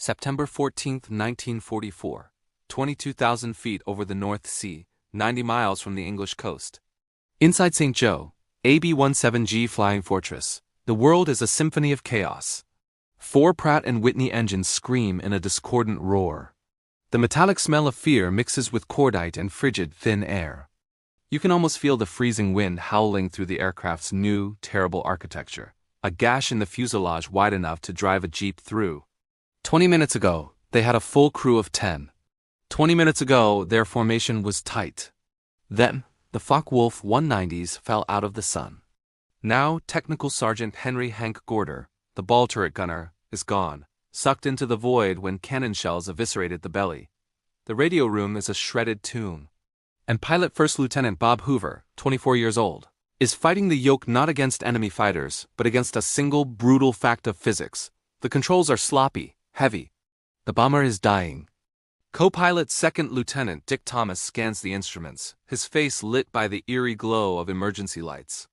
September 14, 1944. 22,000 feet over the North Sea, 90 miles from the English coast. Inside St. Joe, a B-17G flying fortress, the world is a symphony of chaos. 4 Pratt & Whitney engines scream in a discordant roar. The metallic smell of fear mixes with cordite and frigid, thin air. You can almost feel the freezing wind howling through the aircraft's new, terrible architecture, a gash in the fuselage wide enough to drive a jeep through. 20 minutes ago, they had a full crew of 10. 20 minutes ago, their formation was tight. Then, the Focke-Wulf 190s fell out of the sun. Now, Technical Sergeant Henry Hank Gorder, the ball turret gunner, is gone, sucked into the void when cannon shells eviscerated the belly. The radio room is a shredded tomb. And Pilot First Lieutenant Bob Hoover, 24 years old, is fighting the yoke not against enemy fighters, but against a single brutal fact of physics. The controls are sloppy, heavy. The bomber is dying. Co-pilot Second Lieutenant Dick Thomas scans the instruments, his face lit by the eerie glow of emergency lights.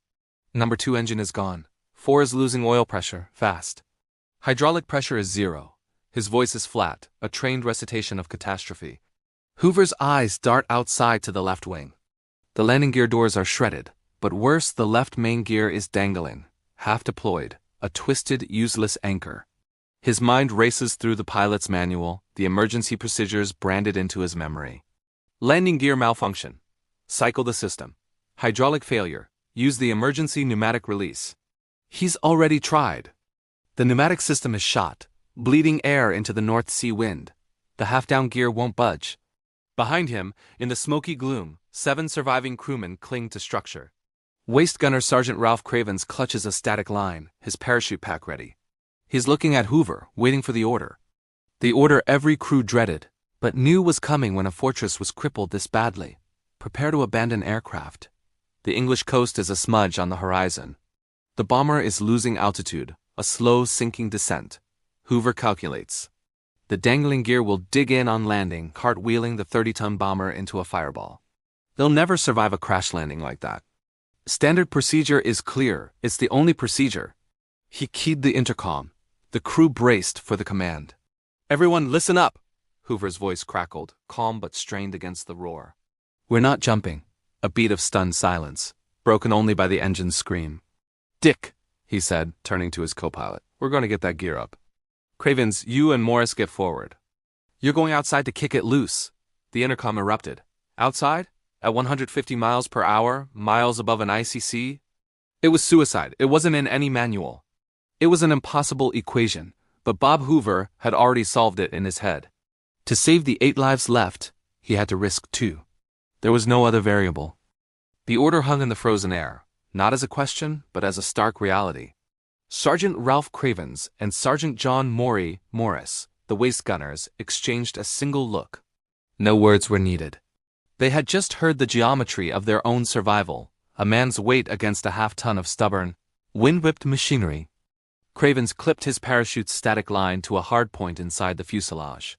Number 2 engine is gone. 4 is losing oil pressure, fast. Hydraulic pressure is 0. His voice is flat, a trained recitation of catastrophe. Hoover's eyes dart outside to the left wing. The landing gear doors are shredded, but worse, the left main gear is dangling, half deployed, a twisted, useless anchor. His mind races through the pilot's manual, the emergency procedures branded into his memory. Landing gear malfunction. Cycle the system. Hydraulic failure. Use the emergency pneumatic release. He's already tried. The pneumatic system is shot, bleeding air into the North Sea wind. The half-down gear won't budge. Behind him, in the smoky gloom, 7 surviving crewmen cling to structure. Waist gunner Sergeant Ralph Cravens clutches a static line, his parachute pack ready. He's looking at Hoover, waiting for the order. The order every crew dreaded, but knew was coming when a fortress was crippled this badly. Prepare to abandon aircraft. The English coast is a smudge on the horizon. The bomber is losing altitude, a slow sinking descent. Hoover calculates. The dangling gear will dig in on landing, cartwheeling the 30-ton bomber into a fireball. They'll never survive a crash landing like that. Standard procedure is clear. It's the only procedure. He keyed the intercom. The crew braced for the command. "Everyone listen up!" Hoover's voice crackled, calm but strained against the roar. "We're not jumping." A beat of stunned silence, broken only by the engine's scream. "Dick," he said, turning to his co-pilot, "we're going to get that gear up. Cravens, you and Morris get forward. You're going outside to kick it loose." The intercom erupted. "Outside? At 150 miles per hour, miles above an icy sea?" It was suicide. It wasn't in any manual. It was an impossible equation, but Bob Hoover had already solved it in his head. To save the 8 lives left, he had to risk 2. There was no other variable. The order hung in the frozen air, not as a question, but as a stark reality. Sergeant Ralph Cravens and Sergeant John Morris, the waist gunners, exchanged a single look. No words were needed. They had just heard the geometry of their own survival, a man's weight against a half-ton of stubborn, wind-whipped machinery. Cravens clipped his parachute's static line to a hard point inside the fuselage.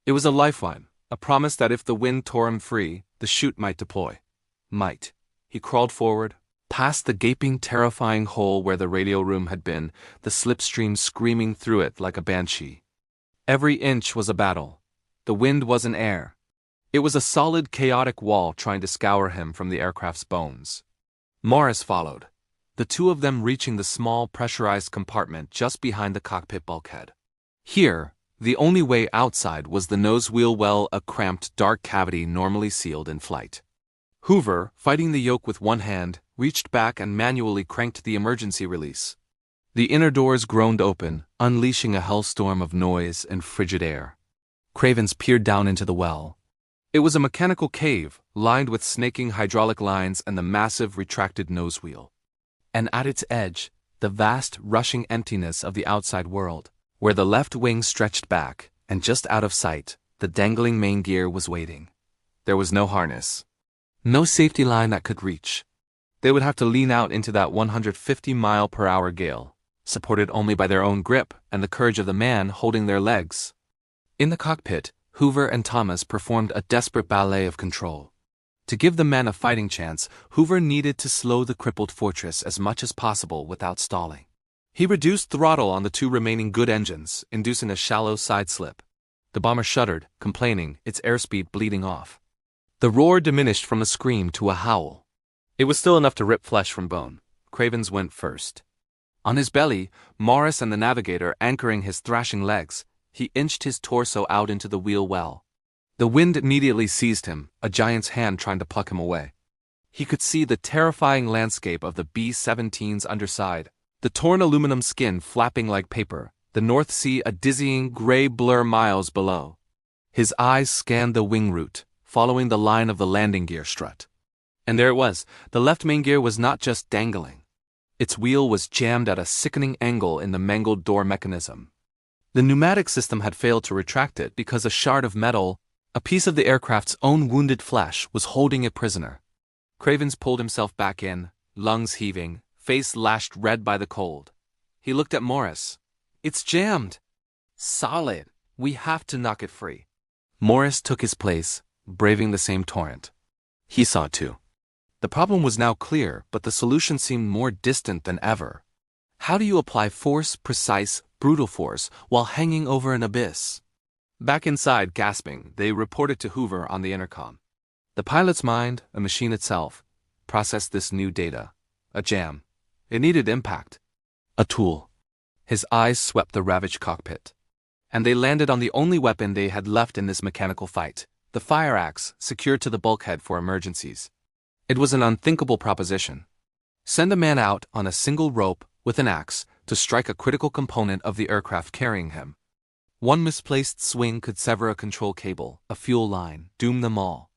It was a lifeline, a promise that if the wind tore him free, the chute might deploy. Might. He crawled forward, past the gaping, terrifying hole where the radio room had been, the slipstream screaming through it like a banshee. Every inch was a battle. The wind wasn't air. It was a solid, chaotic wall trying to scour him from the aircraft's bones. Morris followed, the 2 of them reaching the small, pressurized compartment just behind the cockpit bulkhead. Here, the only way outside was the nose wheel well, a cramped, dark cavity normally sealed in flight. Hoover, fighting the yoke with one hand, reached back and manually cranked the emergency release. The inner doors groaned open, unleashing a hellstorm of noise and frigid air. Cravens peered down into the well. It was a mechanical cave, lined with snaking hydraulic lines and the massive, retracted nose wheel. And at its edge, the vast, rushing emptiness of the outside world, where the left wing stretched back, and just out of sight, the dangling main gear was waiting. There was no harness. No safety line that could reach. They would have to lean out into that 150-mile-per-hour gale, supported only by their own grip and the courage of the man holding their legs. In the cockpit, Hoover and Thomas performed a desperate ballet of control. To give the men a fighting chance, Hoover needed to slow the crippled fortress as much as possible without stalling. He reduced throttle on the two remaining good engines, inducing a shallow side slip. The bomber shuddered, complaining, its airspeed bleeding off. The roar diminished from a scream to a howl. It was still enough to rip flesh from bone. Cravens went first. On his belly, Morris and the navigator anchoring his thrashing legs, he inched his torso out into the wheel well. The wind immediately seized him, a giant's hand trying to pluck him away. He could see the terrifying landscape of the B-17's underside, the torn aluminum skin flapping like paper, the North Sea a dizzying gray blur miles below. His eyes scanned the wing route, following the line of the landing gear strut. And there it was, the left main gear was not just dangling. Its wheel was jammed at a sickening angle in the mangled door mechanism. The pneumatic system had failed to retract it because a shard of metal, a piece of the aircraft's own wounded flesh, was holding it prisoner. Cravens pulled himself back in, lungs heaving, face lashed red by the cold. He looked at Morris. "It's jammed." "Solid. We have to knock it free." Morris took his place, braving the same torrent. He saw it too. The problem was now clear, but the solution seemed more distant than ever. How do you apply force, precise, brutal force, while hanging over an abyss? Back inside, gasping, they reported to Hoover on the intercom. The pilot's mind, a machine itself, processed this new data. A jam. It needed impact. A tool. His eyes swept the ravaged cockpit. And they landed on the only weapon they had left in this mechanical fight, the fire axe, secured to the bulkhead for emergencies. It was an unthinkable proposition. Send a man out on a single rope with an axe to strike a critical component of the aircraft carrying him. One misplaced swing could sever a control cable, a fuel line, doom them all.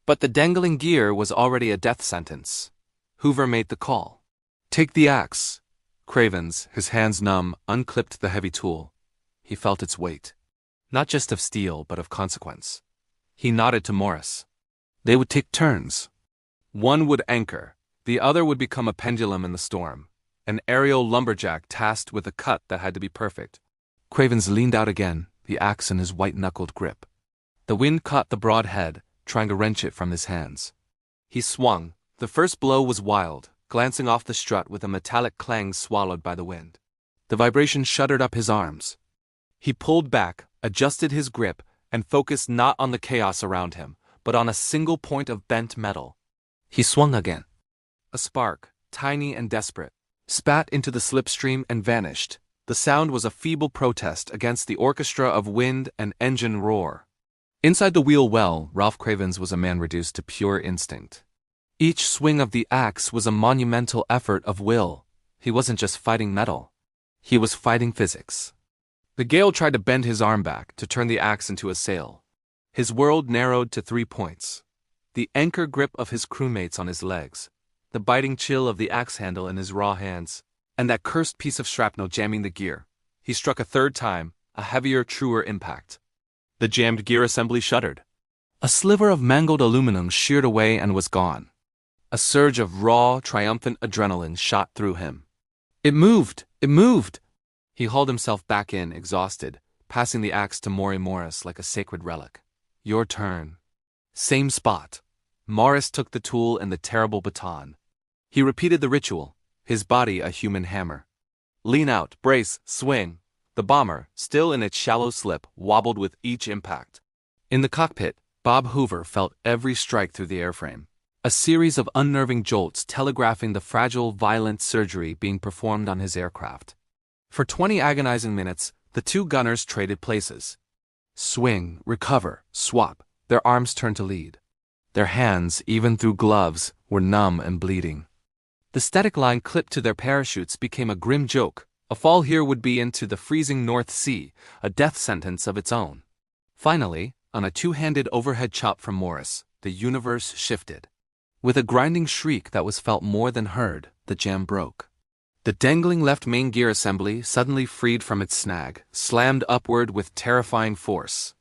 But the dangling gear was already a death sentence. Hoover made the call. "Take the axe." Cravens, his hands numb, unclipped the heavy tool. He felt its weight. Not just of steel, but of consequence. He nodded to Morris. They would take turns. One would anchor. The other would become a pendulum in the storm. An aerial lumberjack tasked with a cut that had to be perfect. Cravens leaned out again, the axe in his white-knuckled grip. The wind caught the broad head, trying to wrench it from his hands. He swung. The first blow was wild, glancing off the strut with a metallic clang swallowed by the wind. The vibration shuddered up his arms. He pulled back, adjusted his grip, and focused not on the chaos around him, but on a single point of bent metal. He swung again. A spark, tiny and desperate, spat into the slipstream and vanished. The sound was a feeble protest against the orchestra of wind and engine roar. Inside the wheel well, Ralph Cravens was a man reduced to pure instinct. Each swing of the axe was a monumental effort of will. He wasn't just fighting metal. He was fighting physics. The gale tried to bend his arm back, to turn the axe into a sail. His world narrowed to 3 points. The anchor grip of his crewmates on his legs, the biting chill of the axe handle in his raw hands, and that cursed piece of shrapnel jamming the gear. He struck a third time, a heavier, truer impact. The jammed gear assembly shuddered. A sliver of mangled aluminum sheared away and was gone. A surge of raw, triumphant adrenaline shot through him. It moved! It moved! He hauled himself back in, exhausted, passing the axe to Maury Morris like a sacred relic. Your turn. Same spot. Morris took the tool and the terrible baton. He repeated the ritual, his body a human hammer. Lean out, brace, swing. The bomber, still in its shallow slip, wobbled with each impact. In the cockpit, Bob Hoover felt every strike through the airframe. A series of unnerving jolts telegraphing the fragile, violent surgery being performed on his aircraft. For 20 agonizing minutes, the two gunners traded places. Swing, recover, swap. Their arms turned to lead. Their hands, even through gloves, were numb and bleeding. The static line clipped to their parachutes became a grim joke. A fall here would be into the freezing North Sea, a death sentence of its own. Finally, on a two-handed overhead chop from Morris, the universe shifted. With a grinding shriek that was felt more than heard, the jam broke. The dangling left main gear assembly, suddenly freed from its snag, slammed upward with terrifying force.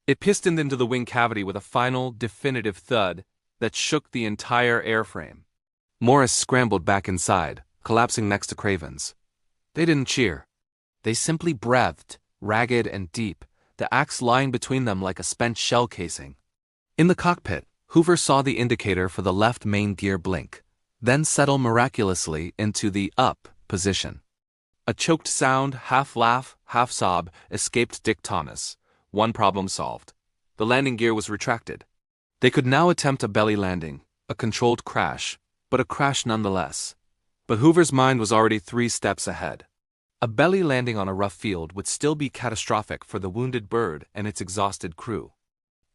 It pistoned into the wing cavity with a final, definitive thud that shook the entire airframe. Morris scrambled back inside, collapsing next to Cravens. They didn't cheer. They simply breathed, ragged and deep, the axe lying between them like a spent shell casing. In the cockpit, Hoover saw the indicator for the left main gear blink, then settle miraculously into the up position. A choked sound, half laugh, half sob, escaped Dick Thomas. One problem solved. The landing gear was retracted. They could now attempt a belly landing, a controlled crash, but a crash nonetheless. But Hoover's mind was already 3 steps ahead. A belly landing on a rough field would still be catastrophic for the wounded bird and its exhausted crew.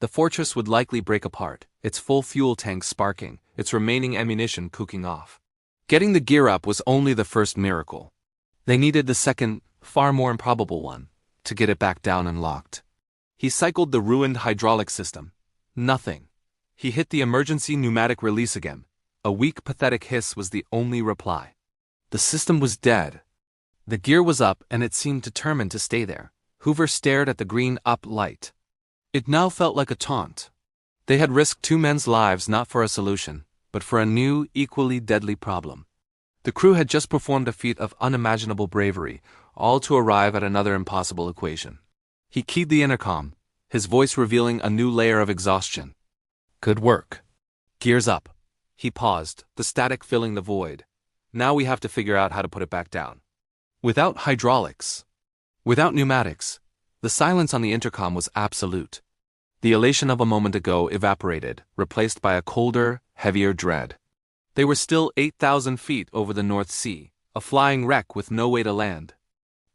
The fortress would likely break apart, its full fuel tanks sparking, its remaining ammunition cooking off. Getting the gear up was only the first miracle. They needed the second, far more improbable one, to get it back down and locked. He cycled the ruined hydraulic system. Nothing. He hit the emergency pneumatic release again. A weak, pathetic hiss was the only reply. The system was dead. The gear was up and it seemed determined to stay there. Hoover stared at the green up light. It now felt like a taunt. They had risked 2 men's lives not for a solution, but for a new, equally deadly problem. The crew had just performed a feat of unimaginable bravery, all to arrive at another impossible equation. He keyed the intercom, his voice revealing a new layer of exhaustion. Good work. Gears up. He paused, the static filling the void. Now we have to figure out how to put it back down. Without hydraulics, without pneumatics, the silence on the intercom was absolute. The elation of a moment ago evaporated, replaced by a colder, heavier dread. They were still 8,000 feet over the North Sea, a flying wreck with no way to land.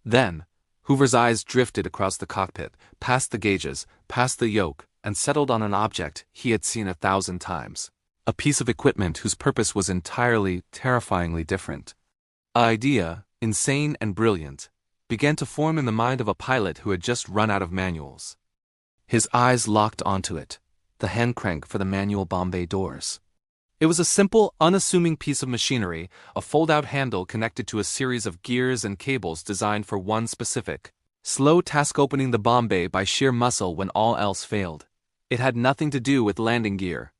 Then, Hoover's eyes drifted across the cockpit, past the gauges, past the yoke, and settled on an object he had seen 1,000 times. A piece of equipment whose purpose was entirely, terrifyingly different. An idea, insane and brilliant, began to form in the mind of a pilot who had just run out of manuals. His eyes locked onto it, the hand crank for the manual bomb bay doors. It was a simple, unassuming piece of machinery, a fold-out handle connected to a series of gears and cables designed for one specific, slow task: opening the bomb bay by sheer muscle when all else failed. It had nothing to do with landing gear.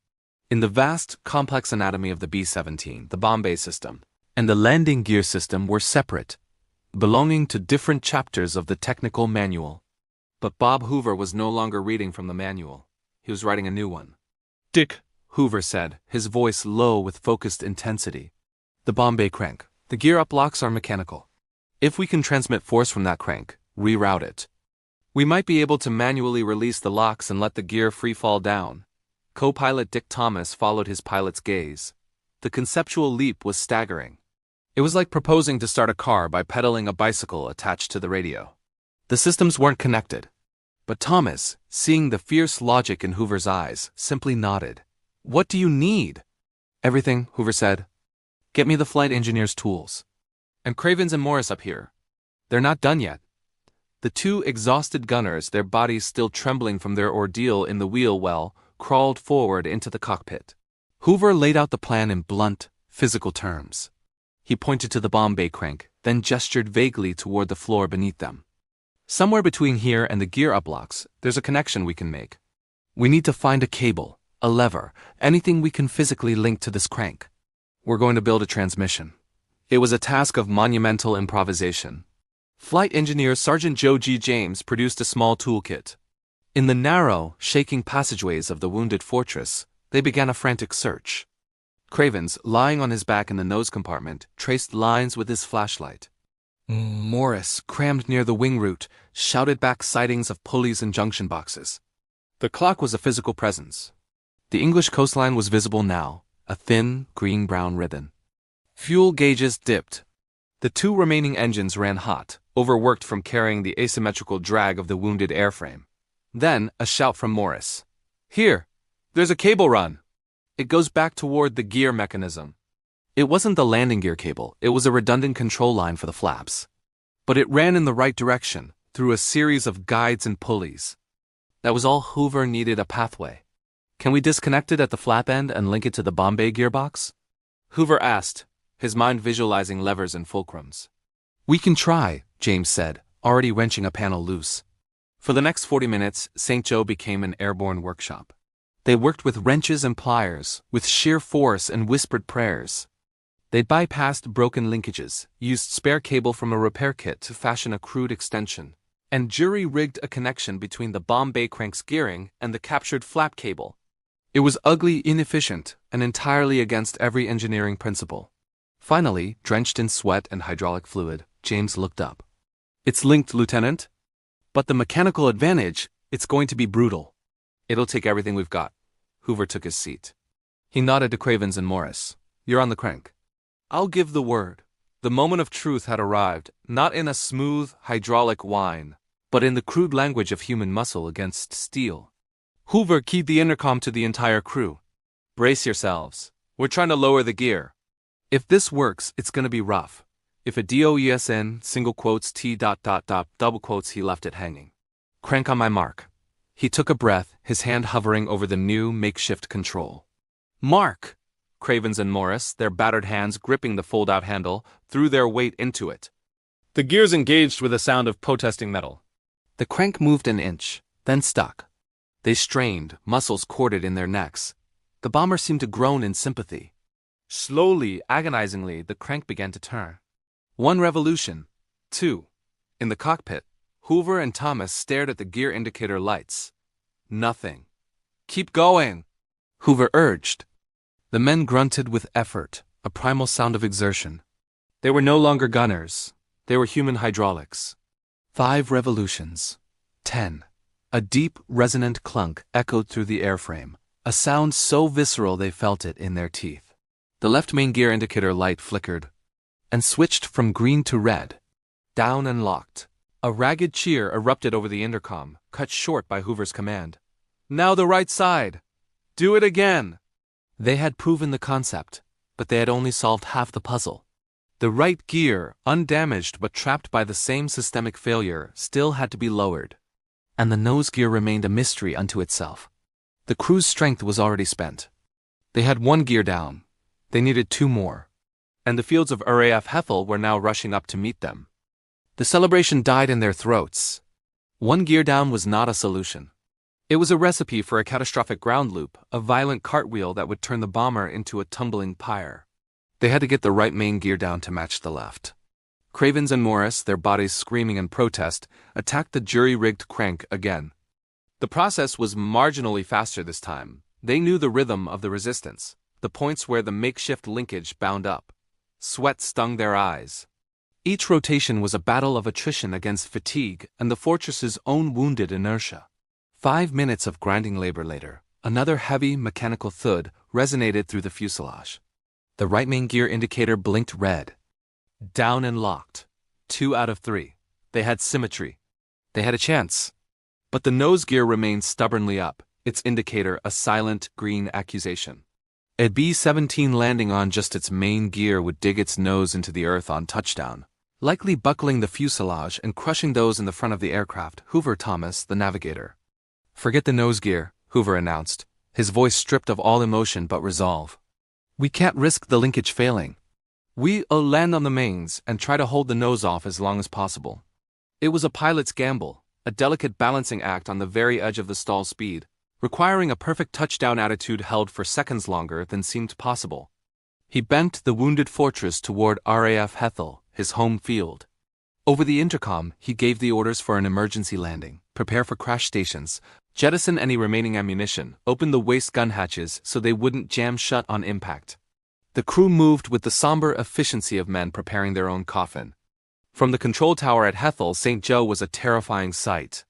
In the vast, complex anatomy of the B-17, the bomb bay system and the landing gear system were separate, belonging to different chapters of the technical manual. But Bob Hoover was no longer reading from the manual. He was writing a new one. "Dick," Hoover said, his voice low with focused intensity. "The bomb bay crank. The gear up locks are mechanical. If we can transmit force from that crank, reroute it, we might be able to manually release the locks and let the gear free fall down." Co-pilot Dick Thomas followed his pilot's gaze. The conceptual leap was staggering. It was like proposing to start a car by pedaling a bicycle attached to the radio. The systems weren't connected. But Thomas, seeing the fierce logic in Hoover's eyes, simply nodded. "What do you need?" "Everything," Hoover said. "Get me the flight engineer's tools. And Cravens and Morris up here. They're not done yet." The 2 exhausted gunners, their bodies still trembling from their ordeal in the wheel well, crawled forward into the cockpit. Hoover laid out the plan in blunt, physical terms. He pointed to the bomb bay crank, then gestured vaguely toward the floor beneath them. "Somewhere between here and the gear up locks, there's a connection we can make. We need to find a cable, a lever, anything we can physically link to this crank. We're going to build a transmission." It was a task of monumental improvisation. Flight engineer Sergeant Joe G. James produced a small toolkit. In the narrow, shaking passageways of the wounded fortress, they began a frantic search. Cravens, lying on his back in the nose compartment, traced lines with his flashlight. Morris, crammed near the wing root, shouted back sightings of pulleys and junction boxes. The clock was a physical presence. The English coastline was visible now, a thin, green-brown ribbon. Fuel gauges dipped. The 2 remaining engines ran hot, overworked from carrying the asymmetrical drag of the wounded airframe. Then, a shout from Morris. "Here! There's a cable run! It goes back toward the gear mechanism." It wasn't the landing gear cable, it was a redundant control line for the flaps. But it ran in the right direction, through a series of guides and pulleys. That was all Hoover needed: a pathway. "Can we disconnect it at the flap end and link it to the bomb bay gearbox?" Hoover asked, his mind visualizing levers and fulcrums. "We can try," James said, already wrenching a panel loose. For the next 40 minutes, St. Joe became an airborne workshop. They worked with wrenches and pliers, with sheer force and whispered prayers. They'd bypassed broken linkages, used spare cable from a repair kit to fashion a crude extension, and jury-rigged a connection between the bomb bay crank's gearing and the captured flap cable. It was ugly, inefficient, and entirely against every engineering principle. Finally, drenched in sweat and hydraulic fluid, James looked up. It's linked, Lieutenant. But the mechanical advantage, it's going to be brutal. It'll take everything we've got. Hoover took his seat. He nodded to Cravens and Morris. You're on the crank. I'll give the word. The moment of truth had arrived, not in a smooth, hydraulic whine, but in the crude language of human muscle against steel. Hoover keyed the intercom to the entire crew. Brace yourselves. We're trying to lower the gear. If this works, it's gonna be rough. If a DOESN, single quotes, T dot dot dot, double quotes, he left it hanging. Crank on my mark. He took a breath, his hand hovering over the new makeshift control. Mark! Cravens and Morris, their battered hands gripping the fold-out handle, threw their weight into it. The gears engaged with a sound of protesting metal. The crank moved an inch, then stuck. They strained, muscles corded in their necks. The bomber seemed to groan in sympathy. Slowly, agonizingly, the crank began to turn. 1 revolution. 2. In the cockpit, Hoover and Thomas stared at the gear indicator lights. Nothing. Keep going, Hoover urged. The men grunted with effort, a primal sound of exertion. They were no longer gunners. They were human hydraulics. 5 revolutions. 10. A deep, resonant clunk echoed through the airframe, a sound so visceral they felt it in their teeth. The left main gear indicator light flickered and switched from green to red. Down and locked. A ragged cheer erupted over the intercom, cut short by Hoover's command. Now the right side! Do it again! They had proven the concept, but they had only solved half the puzzle. The right gear, undamaged but trapped by the same systemic failure, still had to be lowered. And the nose gear remained a mystery unto itself. The crew's strength was already spent. They had 1 gear down. They needed 2 more. And the fields of RAF Hethel were now rushing up to meet them. The celebration died in their throats. 1 gear down was not a solution. It was a recipe for a catastrophic ground loop, a violent cartwheel that would turn the bomber into a tumbling pyre. They had to get the right main gear down to match the left. Cravens and Morris, their bodies screaming in protest, attacked the jury-rigged crank again. The process was marginally faster this time. They knew the rhythm of the resistance, the points where the makeshift linkage bound up. Sweat stung their eyes. Each rotation was a battle of attrition against fatigue and the fortress's own wounded inertia. 5 minutes of grinding labor later, another heavy mechanical thud resonated through the fuselage. The right main gear indicator blinked red. Down and locked. 2 out of 3. They had symmetry. They had a chance. But the nose gear remained stubbornly up, its indicator a silent green accusation. A B-17 landing on just its main gear would dig its nose into the earth on touchdown, likely buckling the fuselage and crushing those in the front of the aircraft. Hoover Thomas, the navigator. Forget the nose gear, Hoover announced, his voice stripped of all emotion but resolve. We can't risk the linkage failing. We'll land on the mains and try to hold the nose off as long as possible. It was a pilot's gamble, a delicate balancing act on the very edge of the stall speed, requiring a perfect touchdown attitude held for seconds longer than seemed possible. He bent the wounded fortress toward RAF Hethel, his home field. Over the intercom, he gave the orders for an emergency landing, prepare for crash stations, jettison any remaining ammunition, open the waste gun hatches so they wouldn't jam shut on impact. The crew moved with the somber efficiency of men preparing their own coffin. From the control tower at Hethel, St. Joe was a terrifying sight.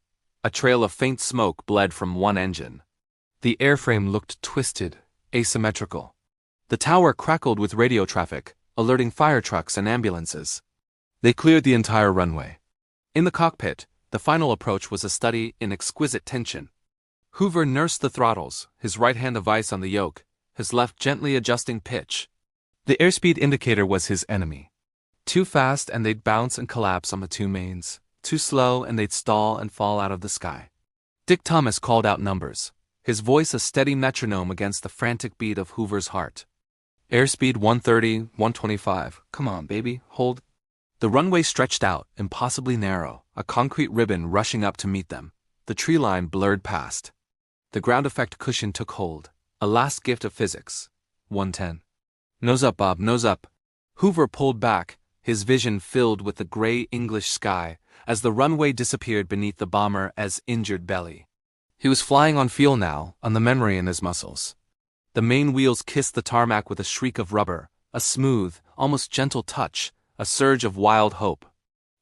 A trail of faint smoke bled from one engine. The airframe looked twisted, asymmetrical. The tower crackled with radio traffic, alerting fire trucks and ambulances. They cleared the entire runway. In the cockpit, the final approach was a study in exquisite tension. Hoover nursed the throttles, his right hand a vice on the yoke, his left gently adjusting pitch. The airspeed indicator was his enemy. Too fast and they'd bounce and collapse on the 2 mains. Too slow and they'd stall and fall out of the sky. Dick Thomas called out numbers, his voice a steady metronome against the frantic beat of Hoover's heart. Airspeed 130, 125. Come on, baby, hold. The runway stretched out, impossibly narrow, a concrete ribbon rushing up to meet them. The tree line blurred past. The ground effect cushion took hold, a last gift of physics. 110. Nose up, Bob, nose up. Hoover pulled back, his vision filled with the gray English sky, as the runway disappeared beneath the bomber as injured belly. He was flying on feel now, on the memory in his muscles. The main wheels kissed the tarmac with a shriek of rubber, a smooth, almost gentle touch, a surge of wild hope.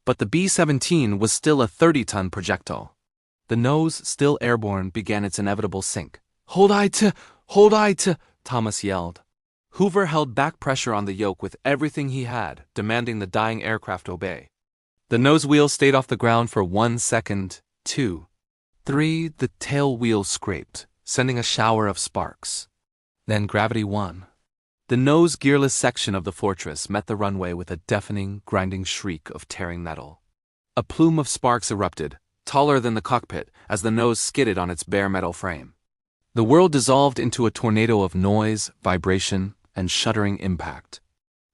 But the B-17 was still a 30-ton projectile. The nose, still airborne, began its inevitable sink. Hold I to, Thomas yelled. Hoover held back pressure on the yoke with everything he had, demanding the dying aircraft obey. The nose wheel stayed off the ground for 1 second, 2, 3, the tail wheel scraped, sending a shower of sparks. Then gravity won. The nose gearless section of the Fortress met the runway with a deafening, grinding shriek of tearing metal. A plume of sparks erupted, taller than the cockpit, as the nose skidded on its bare metal frame. The world dissolved into a tornado of noise, vibration, and shuddering impact.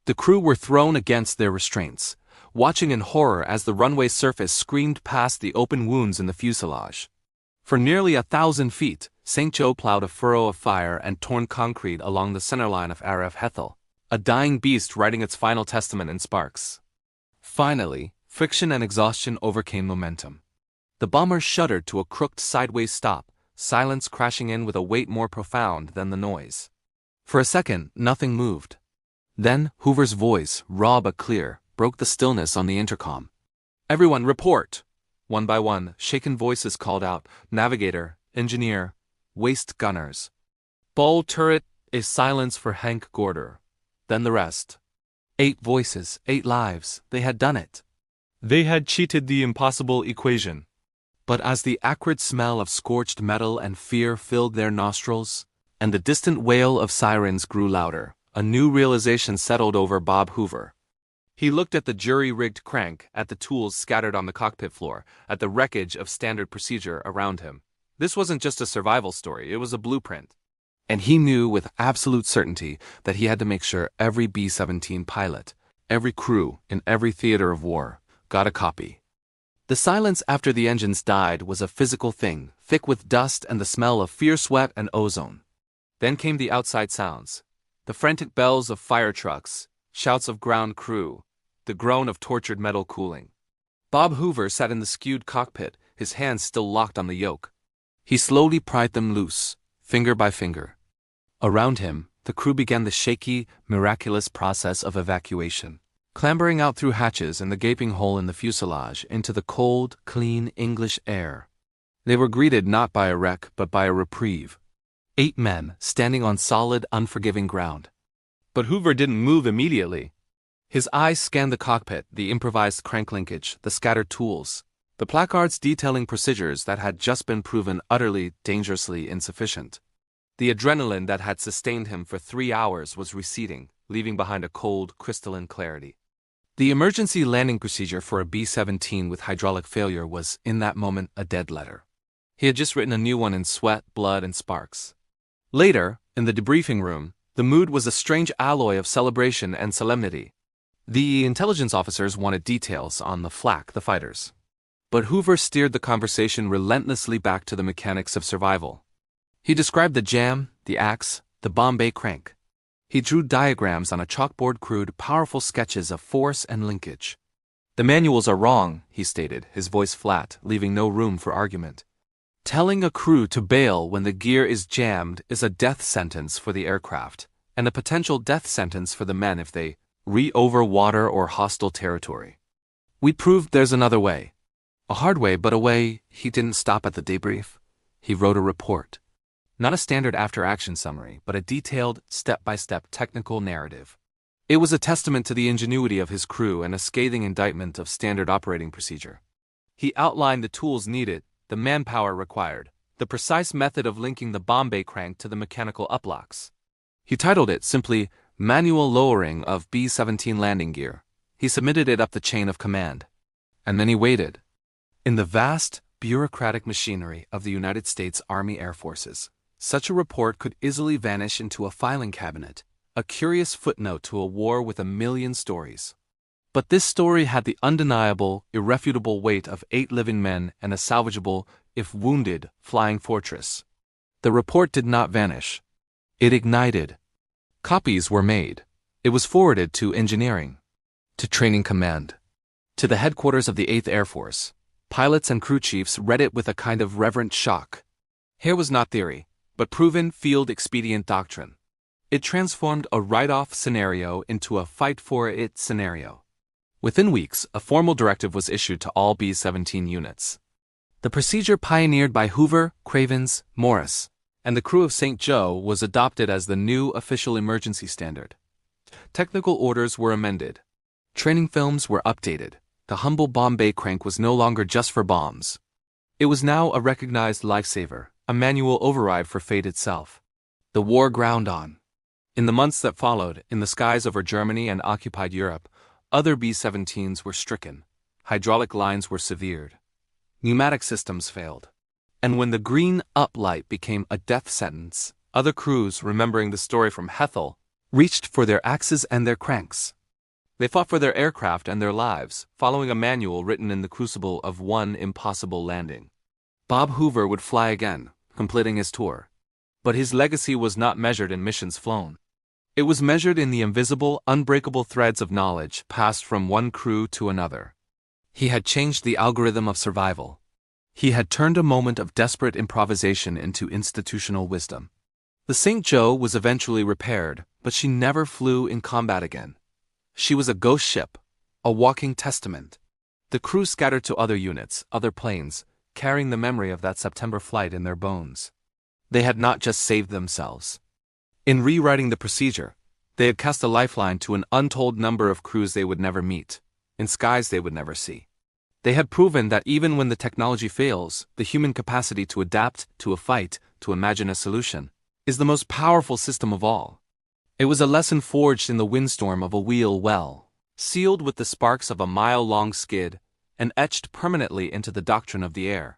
The crew were thrown against their restraints, watching in horror as the runway surface screamed past the open wounds in the fuselage. For nearly 1,000 feet, St. Joe plowed a furrow of fire and torn concrete along the centerline of Aref Hethel, a dying beast writing its final testament in sparks. Finally, friction and exhaustion overcame momentum. The bomber shuddered to a crooked sideways stop, silence crashing in with a weight more profound than the noise. For a second, nothing moved. Then, Hoover's voice, raw but clear, broke the stillness on the intercom. "Everyone, report!" One by one, shaken voices called out, "Navigator, engineer, waist gunners." "Ball turret," a silence for Hank Gorder. Then the rest. 8 voices, 8 lives, they had done it. They had cheated the impossible equation. But as the acrid smell of scorched metal and fear filled their nostrils, and the distant wail of sirens grew louder, a new realization settled over Bob Hoover. He looked at the jury-rigged crank, at the tools scattered on the cockpit floor, at the wreckage of standard procedure around him. This wasn't just a survival story, it was a blueprint. And he knew with absolute certainty that he had to make sure every B-17 pilot, every crew in every theater of war, got a copy. The silence after the engines died was a physical thing, thick with dust and the smell of fierce sweat and ozone. Then came the outside sounds. The frantic bells of fire trucks, shouts of ground crew, the groan of tortured metal cooling. Bob Hoover sat in the skewed cockpit, his hands still locked on the yoke. He slowly pried them loose, finger by finger. Around him, the crew began the shaky, miraculous process of evacuation, clambering out through hatches in the gaping hole in the fuselage into the cold, clean English air. They were greeted not by a wreck but by a reprieve. 8 men standing on solid, unforgiving ground. But Hoover didn't move immediately. His eyes scanned the cockpit, the improvised crank linkage, the scattered tools, the placards detailing procedures that had just been proven utterly, dangerously insufficient. The adrenaline that had sustained him for 3 hours was receding, leaving behind a cold, crystalline clarity. The emergency landing procedure for a B-17 with hydraulic failure was, in that moment, a dead letter. He had just written a new one in sweat, blood, and sparks. Later, in the debriefing room, the mood was a strange alloy of celebration and solemnity. The intelligence officers wanted details on the flak, the fighters. But Hoover steered the conversation relentlessly back to the mechanics of survival. He described the jam, the axe, the Bombay crank. He drew diagrams on a chalkboard, crude, powerful sketches of force and linkage. "The manuals are wrong," he stated, his voice flat, leaving no room for argument. "Telling a crew to bail when the gear is jammed is a death sentence for the aircraft, and a potential death sentence for the men if they over water or hostile territory. We proved there's another way. A hard way, but a way." He didn't stop at the debrief. He wrote a report. Not a standard after-action summary, but a detailed, step-by-step technical narrative. It was a testament to the ingenuity of his crew and a scathing indictment of standard operating procedure. He outlined the tools needed, the manpower required, the precise method of linking the Bombay crank to the mechanical uplocks. He titled it simply, "Manual Lowering of B-17 Landing Gear." He submitted it up the chain of command. And then he waited. In the vast, bureaucratic machinery of the United States Army Air Forces, such a report could easily vanish into a filing cabinet, a curious footnote to a war with 1,000,000 stories. But this story had the undeniable, irrefutable weight of 8 living men and a salvageable, if wounded, flying fortress. The report did not vanish. It ignited. Copies were made. It was forwarded to engineering, to training command, to the headquarters of the 8th Air Force. Pilots and crew chiefs read it with a kind of reverent shock. Here was not theory, but proven field expedient doctrine. It transformed a write-off scenario into a fight-for-it scenario. Within weeks, a formal directive was issued to all B-17 units. The procedure pioneered by Hoover, Cravens, Morris, and the crew of St. Joe was adopted as the new official emergency standard. Technical orders were amended. Training films were updated. The humble Bombay crank was no longer just for bombs. It was now a recognized lifesaver, a manual override for fate itself. The war ground on. In the months that followed, in the skies over Germany and occupied Europe, other B-17s were stricken. Hydraulic lines were severed. Pneumatic systems failed. And when the green up light became a death sentence, other crews, remembering the story from Hethel, reached for their axes and their cranks. They fought for their aircraft and their lives, following a manual written in the crucible of one impossible landing. Bob Hoover would fly again, completing his tour. But his legacy was not measured in missions flown. It was measured in the invisible, unbreakable threads of knowledge passed from one crew to another. He had changed the algorithm of survival. He had turned a moment of desperate improvisation into institutional wisdom. The St. Joe was eventually repaired, but she never flew in combat again. She was a ghost ship, a walking testament. The crew scattered to other units, other planes, carrying the memory of that September flight in their bones. They had not just saved themselves. In rewriting the procedure, they had cast a lifeline to an untold number of crews they would never meet, in skies they would never see. They had proven that even when the technology fails, the human capacity to adapt to a fight, to imagine a solution, is the most powerful system of all. It was a lesson forged in the windstorm of a wheel well, sealed with the sparks of a mile-long skid, and etched permanently into the doctrine of the air.